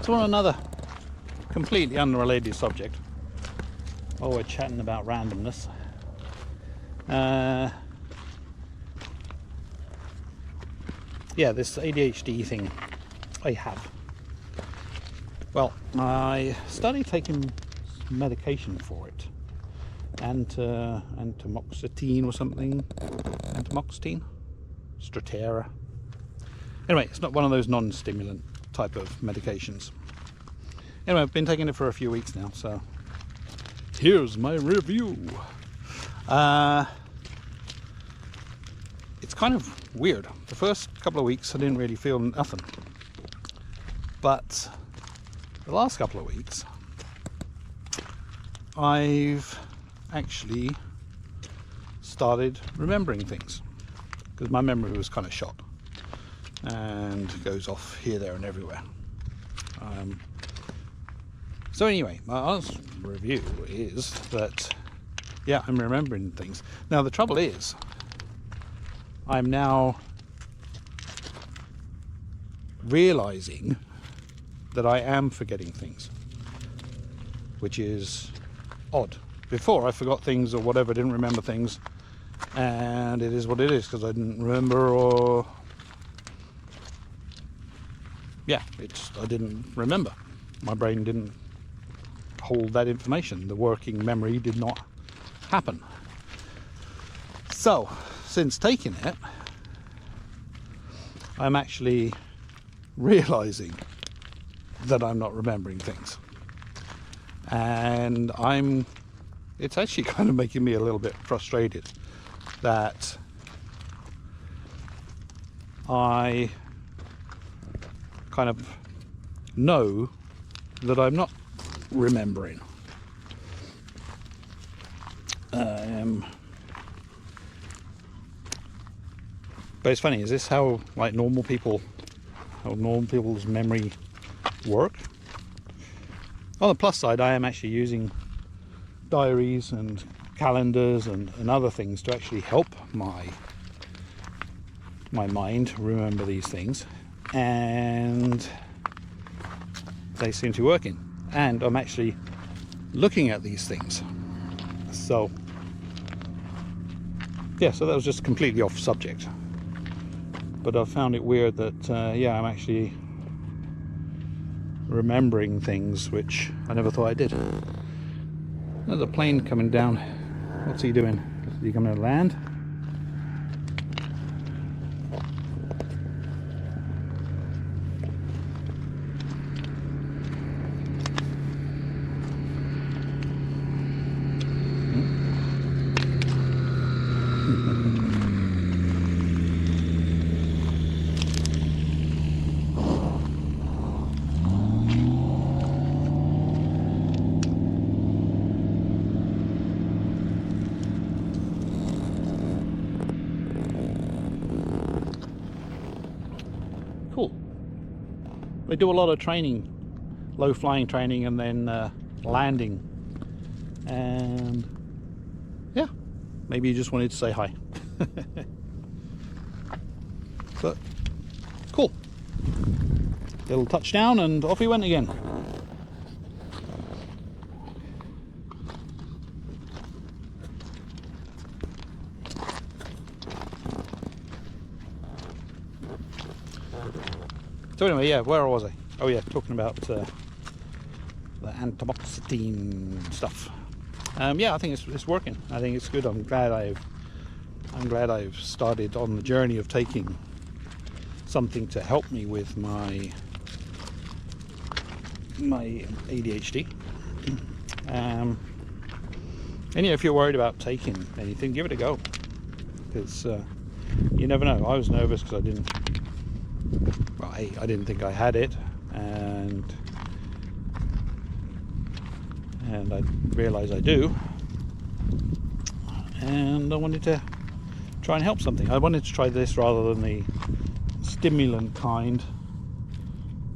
So on another completely unrelated subject, while we're chatting about randomness, yeah, this ADHD thing I have. Well, I started taking medication for it, antamoxetine or something, antamoxetine, Stratera. Anyway, it's not one of those non-stimulant type of medications. Anyway, I've been taking it for a few weeks now, so here's my review. It's kind of weird. The first couple of weeks I didn't really feel nothing, but the last couple of weeks I've actually started remembering things, because my memory was kind of shot and goes off here, there and everywhere. So anyway, my honest review is that, yeah, I'm remembering things. Now the trouble is, I'm now realizing that I am forgetting things, which is odd. Before I forgot things or whatever, didn't remember things, and it is what it is, because I didn't remember, or yeah, I didn't remember. My brain didn't hold that information. The working memory did not happen. So since taking it, I'm actually realizing that I'm not remembering things, and it's actually kind of making me a little bit frustrated that I kind of know that I'm not remembering. But it's funny, is this how normal people's memory work? On the plus side, I am actually using diaries and calendars and other things to actually help my mind remember these things, and they seem to be working, and I'm actually looking at these things. So yeah, so that was just completely off subject, but I found it weird that yeah, I'm actually remembering things which I never thought I did. There's a plane coming down. What's he doing? Is he going to land? Cool. They do a lot of training, low flying training, and then landing, and yeah, maybe you just wanted to say hi. But cool, little touchdown and off he went again. So anyway, yeah, where was I? Oh yeah, talking about the antamoxetine stuff. Yeah, I think it's working. I think it's good. I'm glad I've started on the journey of taking something to help me with my ADHD. And yeah, if you're worried about taking anything, give it a go, because you never know. I was nervous because I didn't think I had it, and I realized I do, and I wanted to try and help something. I wanted to try this rather than the stimulant kind,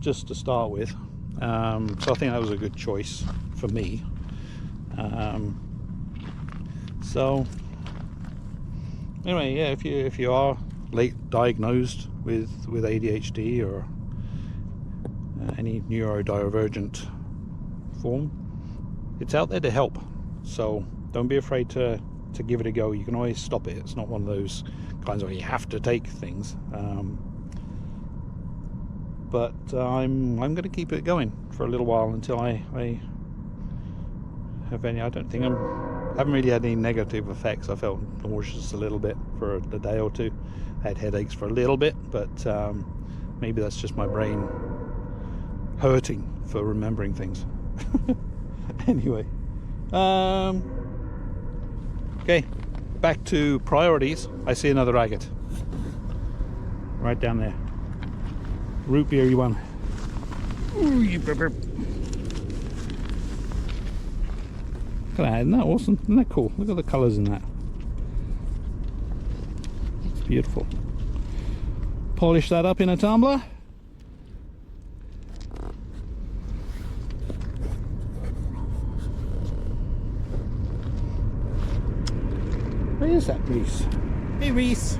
just to start with. So I think that was a good choice for me. So anyway, yeah, if you are late diagnosed with ADHD, or any neurodivergent form. It's out there to help, so don't be afraid to give it a go. You can always stop it. It's not one of those kinds where you have to take things. But I'm going to keep it going for a little while until I have any. I haven't really had any negative effects. I felt nauseous a little bit for a day or two. I had headaches for a little bit, but maybe that's just my brain hurting for remembering things. Anyway, okay, back to priorities. I see another agate right down there. Root beery one. Ooh, look at that, isn't that awesome? Isn't that cool? Look at the colours in that. It's beautiful. Polish that up in a tumbler. Where is that Reese? Hey Reese!